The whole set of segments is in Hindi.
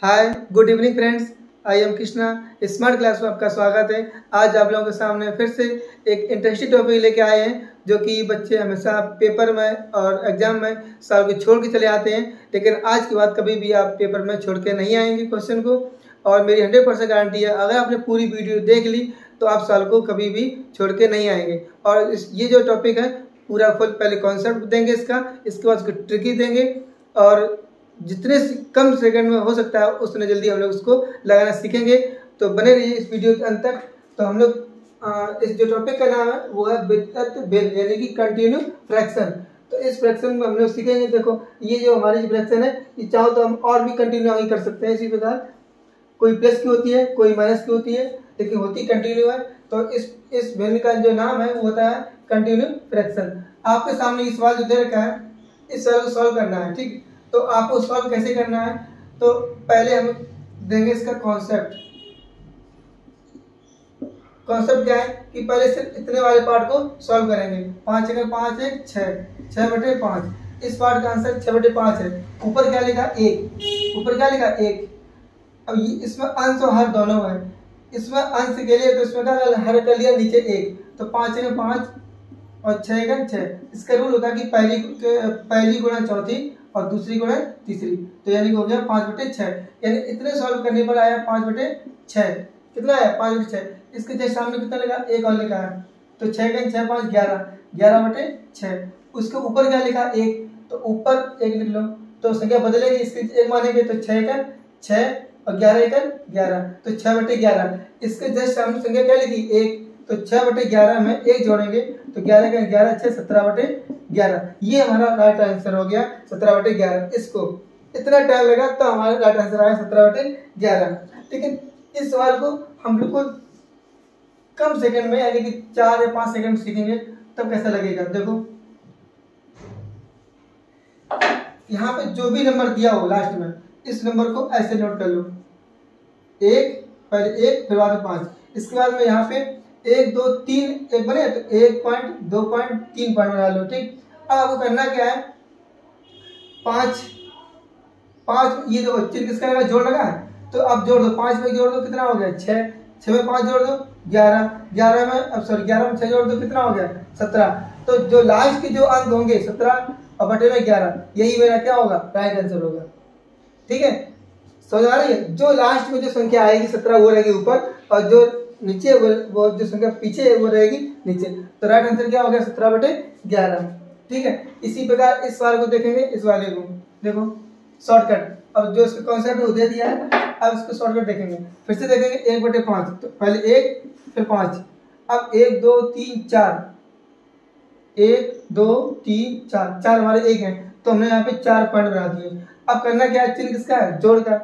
Hi good evening friends, I am Krishna. Smart class में आपका स्वागत है। आज आप लोगों के सामने फिर से एक इंटरेस्टिंग टॉपिक लेके आए हैं, जो कि बच्चे हमेशा पेपर में और एग्जाम में सॉल्व के छोड़ के चले आते हैं, लेकिन आज के बाद कभी भी आप पेपर में छोड़ के नहीं आएंगे क्वेश्चन को। और मेरी 100% गारंटी है, अगर आपने पूरी वीडियो देख ली तो आप सॉल्व को कभी भी छोड़ के नहीं आएंगे। और ये जो टॉपिक है पूरा फुल पहले कॉन्सेप्ट देंगे इसका, इसके बाद उसको ट्रिकी देंगे, और जितने कम सेकंड में हो सकता है उतने जल्दी हम लोग उसको लगाना सीखेंगे। तो बने रहिए इस वीडियो के अंत तक। तो हम लोग इस जो टॉपिक का नाम है वो है बेतरत बेल, यानी कि कंटिन्यू फ्रैक्शन। तो इस फ्रैक्शन में हम लोग सीखेंगे। देखो ये जो हमारी फ्रैक्शन है, ये चाहो तो हम और भी कंटिन्यू आगे कर सकते हैं। इसी प्रकार कोई प्लस की होती है, कोई माइनस की होती है, लेकिन होती कंटिन्यू है। तो इस बेल का जो नाम है वो होता है कंटिन्यू फ्रैक्शन। आपके सामने ये सवाल जो दे रखा है, इस सवाल को सॉल्व करना है, ठीक। तो आपको सॉल्व कैसे करना है, तो पहले हम देंगे इसका कॉन्सेप्ट। कॉन्सेप्ट क्या है कि पहले सिर्फ इतने वाले पार्ट को सॉल्व करेंगे। 5 अगर 5 है 6/5। इस पार्ट का आंसर 6/5 है। ऊपर क्या लिखा 1, ऊपर क्या लिखा 1। अब इसमें अंश और हर दोनों है। इसमें अंश के लिए तो इसमें क्या हर कर लिया नीचे 1, तो 5 अगर 5 और 6 अगर 6। इसका रूल होता है कि पहली गुणा चौथी और दूसरी गुणा तीसरी, तो यानी हो गया 5/6। यानी इतने सॉल्व करने पर आया 5/6। कितना आया 5/6। इसके जस्ट सामने कितना लगा 1 और लिखा है, तो 6 का 6 5 11, 11/6। उसके ऊपर क्या लिखा 1, तो ऊपर 1 लिख लो, तो संख्या बदलेगी। इसके 1 मानेंगे तो 6 का 6 और 11 का 11, तो 6/11। इसके जस्ट सामने संख्या क्या लिखी 1, तो 6/11 में 1 जोड़ेंगे तो 11 का 11 6 17/11। ये हमारा राइट आंसर हो गया 17/11। इसको इतना टाइम लगा तो हमारा राइट आंसर आया 17/11। लेकिन इस सवाल को हम बिल्कुल कम सेकंड में, यानी कि 4 या 5 सेकंड में सीखेंगे, तब कैसा लगेगा। देखो यहाँ पे जो भी नंबर दिया हो लास्ट में, इस नंबर को ऐसे नोट कर लो। 1 पहले 1 फिर बाद में 5। इसके बाद में यहाँ पे 1 2 3 एक बने, तो 1 पॉइंट 2 पॉइंट 3 पॉइंट बना लो, ठीक। अब आपको करना क्या है, 5 ये दो चिन्ह किसका लगा, जोड़ लगा है, तो अब जोड़ दो। 5 में जोड़ दो कितना हो गया 6, 6 में 5 जोड़ दो 11, 11 में अब सॉरी 11 में 6 जोड़ दो कितना हो गया 17। तो जो लास्ट के जो अंक होंगे 17 और बटे में 11, यही मेरा क्या होगा राइट आंसर होगा, ठीक है। समझ आ रही है। जो लास्ट में जो संख्या आएगी 17 वो रहेगी ऊपर, और जो नीचे वो जो संख्या पीछे है वो रहेगी नीचे। तो राइट आंसर क्या हो गया 17/11, ठीक है। इसी प्रकार इस सवाल को देखेंगे, इस वाले को देखो शॉर्टकट। अब जो इसका कॉन्सेप्ट दे दिया है, अब इसको शॉर्टकट देखेंगे। फिर से देखेंगे 1/5, तो पहले 1 फिर 5। अब 1 2 3 4, 1 2 3 4, 4 हमारे 1 है, तो हमने यहाँ पे 4 पॉइंट बना दिए। अब करना क्या है, चिन्ह किसका है जोड़ का,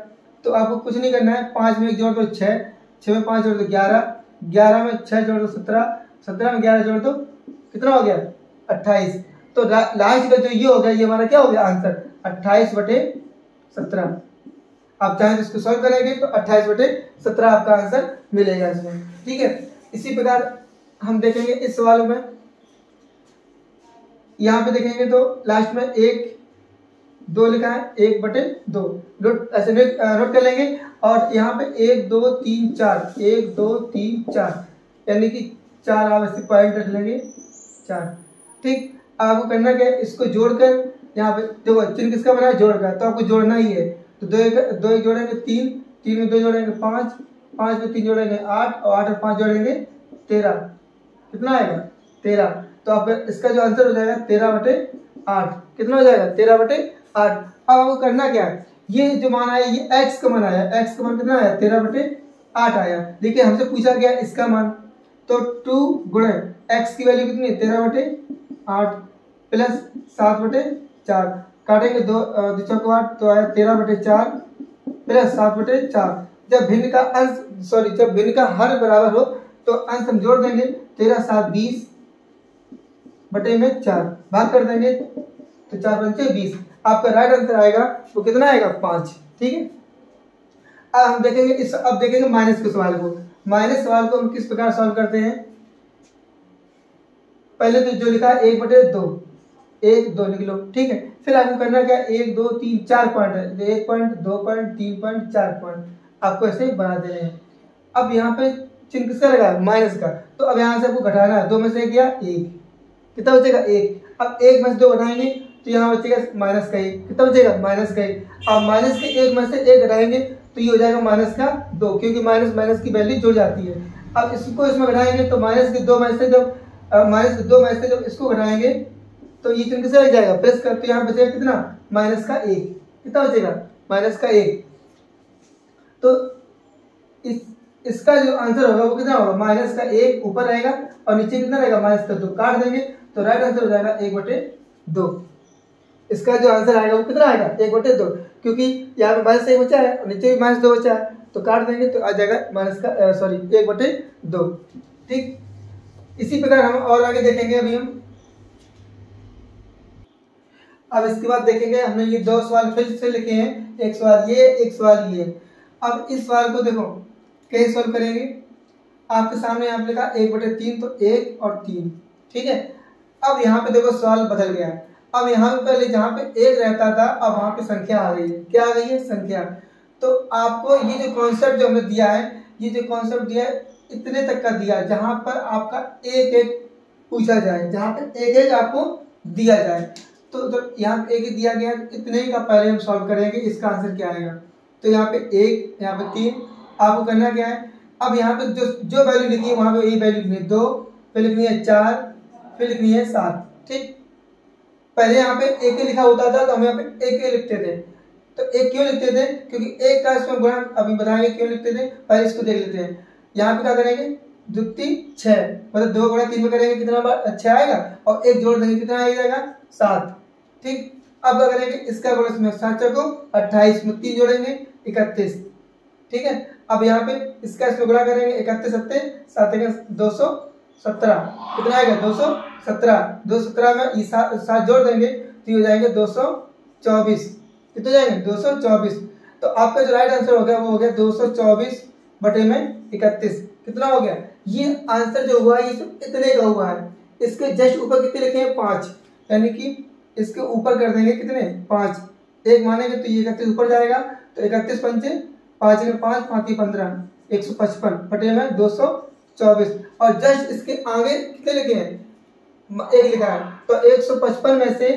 तो आपको कुछ नहीं करना है। 5 में 1 जोड़ दो 6, 6 में 5 जोड़ दो 11, 11 में 6 जोड़ दो 17, 17 में 11 जोड़ दो कितना हो गया 28। तो लास्ट का जो ये हो गया, ये हमारा क्या हो गया आंसर 28/17। आप चाहें तो इसको सॉल्व करेंगे तो 28/17 आपका आंसर मिलेगा इसमें, ठीक है। इसी प्रकार हम देखेंगे इस सवाल में, यहाँ पे देखेंगे तो लास्ट में 1 2 लिखा है, 1/2 नोट ऐसे नोट कर लेंगे। और यहाँ पे 1 2 3 4, 1 2 3 4, यानी कि 4 आप ऐसे पॉइंट रख लेंगे 4, ठीक। आपको करना क्या है, इसको जोड़कर यहाँ पे देखो चिन्ह किसका बना है जोड़ का, तो आपको जोड़ना ही है। तो 2 1 जोड़ेंगे 3, 3 में 2 जोड़ेंगे 5, 5 में 3 जोड़ेंगे 8, और 8 में 5 जोड़ेंगे 13, कितना आएगा 13। तो आप इसका जो आंसर हो जाएगा 13/8। कितना हो जाएगा 13/8। अब आपको करना क्या है, ये जो मान आया ये x का मान आया, x का मान कितना आया 13/8 आया। देखिए हमसे पूछा गया इसका मान, तो 2 गुणे x की वैल्यू कितनी है 13/8 प्लस 7/4। काटेंगे 2 चौको 8, तो आया 13/4 प्लस 7/4। जब भिन्न का अंश जब भिन्न का हर बराबर हो तो अंश हम जोड़ देंगे। 13 7 20 बटे में 4 भाग कर देंगे, तो 4 पंचे 20। आपका राइट आंसर आएगा वो कितना आएगा 5, ठीक है। अब हम देखेंगे अब देखेंगे माइनस के सवाल को। माइनस सवाल को हम किस प्रकार सॉल्व करते हैं। पहले तो जो लिखा है 1/2, 1 2 लिख लो, ठीक है। फिर आपको करना क्या, 1 2 3 4 पॉइंट है, 1 पॉइंट 2 पॉइंट 3 पॉइंट 4 पॉइंट आपको ऐसे बना देने हैं। अब यहाँ पे चिन्ह किसका लगा, माइनस का, तो अब यहाँ से आपको घटाना है, 2 में से गया 1, कितना बचेगा 1। अब 1 में से 2 घटाएंगे तो यहाँ बचेगा माइनस का 1, कितना बचेगा माइनस का 1। अब माइनस के 1 में से 1 घटाएंगे तो ये हो जाएगा माइनस का 2, क्योंकि माइनस माइनस की वैल्यू जुड़ जाती है। अब इसको इसमें घटाएंगे तो माइनस के 2 में से जब इसको घटाएंगे तो ये चिन्ह किससे लग जाएगा, प्लस का, तो यहाँ बचेगा कितना, माइनस का 1, कितना बचेगा माइनस का 1। तो इसका जो आंसर होगा वो कितना होगा, माइनस का 1 ऊपर रहेगा और नीचे कितना रहेगा, माइनस का 2, काट देंगे तो राइट आंसर हो जाएगा 1/2। इसका जो आंसर आएगा वो कितना आएगा, 1/2, क्योंकि यहाँ पे माइनस 1 बचा है और नीचे भी माइनस 2 बचा है, तो काट देंगे तो आ जाएगा माइनस का 1/2। ठीक, इसी प्रकार हम और आगे देखेंगे। अभी हम अब इसके बाद देखेंगे, हमने ये 2 सवाल फिर से लिखे हैं, एक सवाल ये, एक सवाल ये। अब इस सवाल को देखो कैसे सॉल्व करेंगे, आपके सामने यहाँ पे लिखा 1/3, तो 1 और 3, ठीक है। अब यहाँ पे देखो सवाल बदल गया, अब यहाँ पे पहले जहाँ पे 1 रहता था अब वहाँ पे संख्या आ गई है, क्या आ गई है, संख्या। तो आपको ये जो कॉन्सेप्ट जो हमने दिया है, ये जो कॉन्सेप्ट दिया है इतने तक का दिया, जहाँ पर आपका एक एक पूछा जाए, जहाँ पे एक एक आपको दिया जाए, तो यहाँ पे एक ही दिया गया, इतने ही का पहले हम सॉल्व करेंगे, इसका आंसर क्या आएगा। तो यहाँ पे 1, यहाँ पे 3, आपको करना क्या है, अब यहाँ पे जो वैल्यू लिखी है वहाँ पे यही वैल्यू लिखनी है, 2, फिर लिखनी है 4, फिर लिखनी है 7, ठीक। पहले यहाँ पे एक ही लिखा होता था तो हम यहाँ पे एक ही लिखते थे, तो एक क्यों लिखते थे, क्योंकि एक का इसमें गुणा, अभी बताएंगे क्यों लिखते थे, पहले इसको देख लेते हैं। यहाँ पे क्या करेंगे, 2 3 6, मतलब 2 गुणा 3 में करेंगे कितना बार 6 आएगा, और 1 जोड़ देंगे कितना आ जाएगा 7, ठीक। अब क्या करेंगे, इसका गुणा इसमें 7 चौको 28 में 3 जोड़ेंगे 31, ठीक है। अब यहाँ पे इसका इसमें गुणा करेंगे, 31 7 217, कितना आएगा 217, 217 में ये 7 जोड़ देंगे तो ये हो जाएंगे 224, कितने जाएंगे 224। तो आपका जो राइट आंसर हो गया वो हो गया 224/31, कितना हो गया। ये आंसर जो हुआ ये इतने का हुआ है, इसके जस्ट ऊपर कितने लिखे हैं 5, यानी कि इसके ऊपर कर देंगे कितने 5, 1 मानेंगे तो ये 31 ऊपर जाएगा, तो 31 पंचे 5 में 5 5 15, 155/224, और जस्ट इसके आगे कितने लिखे हैं 1 लिखा है, तो 155 में से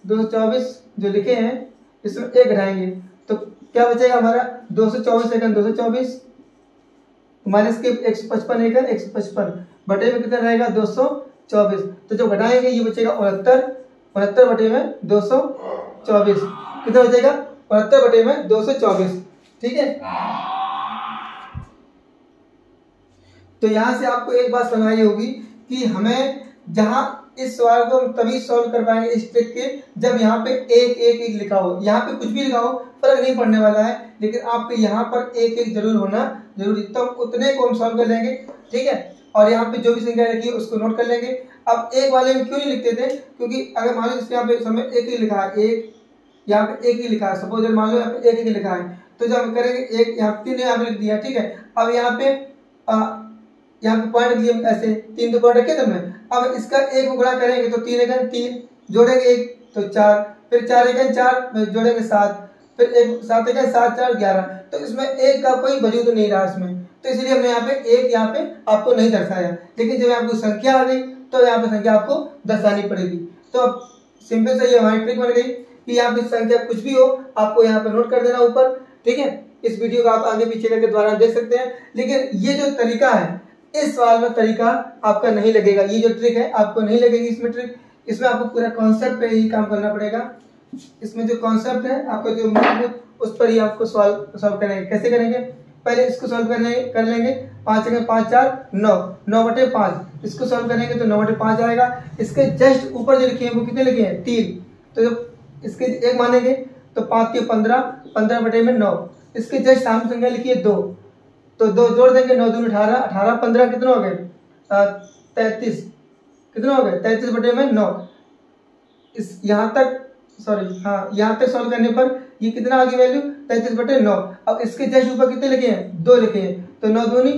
224 जो लिखे हैं इसमें 1 घटाएंगे तो क्या बचेगा हमारा 224 सेकंड 224 माइनस के 155 एकन 155 बटे में कितना रहेगा 224, तो जो घटाएंगे ये बचेगा 69 बटे में 224, कितना बचेगा 69 बटे में 224, ठीक है। तो यहां से आपको एक बात समझ आई होगी कि हमें जहां इस सवाल को हम तभी सॉल्व कर पाएंगे इस ट्रिक के जब यहाँ पे एक एक एक लिखा हो, यहाँ पे कुछ भी लिखा हो फर्क नहीं पड़ने वाला है, लेकिन आपके यहाँ पर एक एक जरूर होना जरूरी, तो उतने को हम सॉल्व कर लेंगे, ठीक है। और यहाँ पे जो भी संख्या रखी है उसको नोट कर लेंगे। अब एक वाले में क्यों नहीं लिखते थे, क्योंकि अगर मान लो जैसे यहाँ पे समय एक ही लिखा है, एक यहाँ पे एक ही लिखा है, सपोज मान लो यहाँ पे एक ही लिखा है, तो जब हम करेंगे एक यहाँ 3 यहाँ पे लिख दिया, ठीक है। अब यहाँ पे पॉइंट रख दिया ऐसे 3 तो पॉइंट रखे थे हमने, अब इसका एक गुणा करेंगे तो 3 एकन 3 जोड़ेंगे 1 तो 4, फिर 4 एकन 4 जोड़ेंगे 7, फिर 7 एकन 7 4 11, तो इसमें एक का कोई वजूद नहीं रहा इसमें, तो इसलिए हमने यहाँ पे एक यहाँ पे आपको नहीं दर्शाया, लेकिन जब आपको संख्या आ गई तो यहाँ पे संख्या आपको दर्शानी पड़ेगी। तो अब सिंपल से ये हमारी ट्रिक बन गई कि यहाँ पे संख्या कुछ भी हो आपको यहाँ पे नोट कर देना ऊपर, ठीक है। इस वीडियो को आप आगे पीछे करके द्वारा देख सकते हैं, लेकिन ये जो तरीका है इस सवाल में तरीका आपका नहीं लगेगा, ये जो ट्रिक है आपको नहीं लगेगी इसमें ट्रिक, इसमें आपको पूरा कॉन्सेप्ट पे ही काम करना पड़ेगा। इसमें जो कॉन्सेप्ट है आपका जो मूलभूत उस पर ही आपको सॉल्व करेंगे। कैसे करेंगे, पहले इसको सॉल्व कर लेंगे 5 में 5 4 9 9/5, इसको सॉल्व करेंगे तो 9/5 आएगा। इसके जस्ट ऊपर जो लिखे हैं वो कितने लिखे हैं 3, तो जब इसके 1 मानेंगे तो 5 के 15 15/9, इसके जस्ट सामने संख्या लिखी है 2, तो 2 जोड़ देंगे 9 दूनी 18 18 15 कितना हो गए 33, कितना हो गए 33/9। इस यहाँ तक यहाँ तक सॉल्व करने पर ये कितना आ गई वैल्यू 33/9। अब इसके जस्ट ऊपर कितने लिखे हैं 2 लिखे हैं, तो 9 दूनी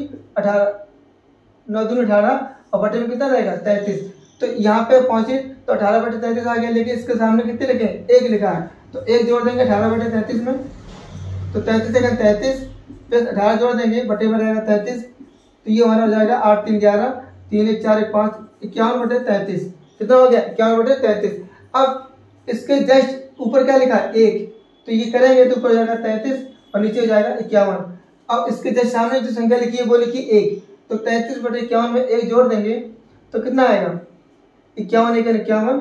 18 और बटे में कितना रहेगा 33, तो यहाँ पे पहुंचे तो 18/33 आ गया, लेकिन इसके सामने कितने लिखे हैं, 1 लिखा है, तो 1 जोड़ देंगे 18/33 में, तो 33 33 प्लस 18 जोड़ देंगे, बटे में रहेगा 33, तो ये हमारा हो जाएगा 8 3 11, 3 1 4 1 5, 51/33। कितना हो गया, 51/33। अब इसके जस्ट ऊपर क्या लिखा है, 1, तो ये करेंगे तो ऊपर हो जाएगा 33 और नीचे हो जाएगा 51। अब इसके जस्ट सामने जो संख्या लिखी है वो लिखी 1, तो 33/51 में 1 जोड़ देंगे तो कितना आएगा, 51 1 51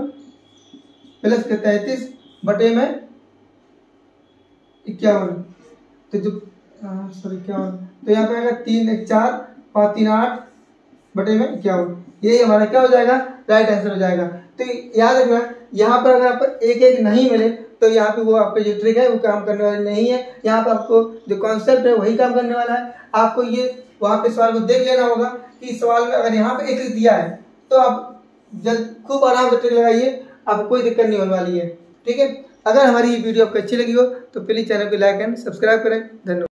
प्लस 33 बटे में 51, तो जो सॉरी 51, तो यहाँ पे आएगा 3 1 4 5 3 8 बटे में 51, यही हमारा क्या हो जाएगा, राइट आंसर हो जाएगा। तो याद रखना, यहाँ पर अगर आपको 1 1 नहीं मिले तो यहाँ पे वो आपका जो ट्रिक है वो काम करने वाली नहीं है, यहाँ पे आपको जो कॉन्सेप्ट है वही काम करने वाला है। आपको ये वहाँ पे सवाल को देख लेना होगा कि सवाल में अगर यहाँ पे 1 दिया है तो आप जल्द खूब आराम से ट्रिक लगाइए, आपको कोई दिक्कत नहीं होने वाली है। ठीक है, अगर हमारी ये वीडियो आपको अच्छी लगी हो तो प्लीज चैनल को लाइक एंड सब्सक्राइब करें। धन्यवाद।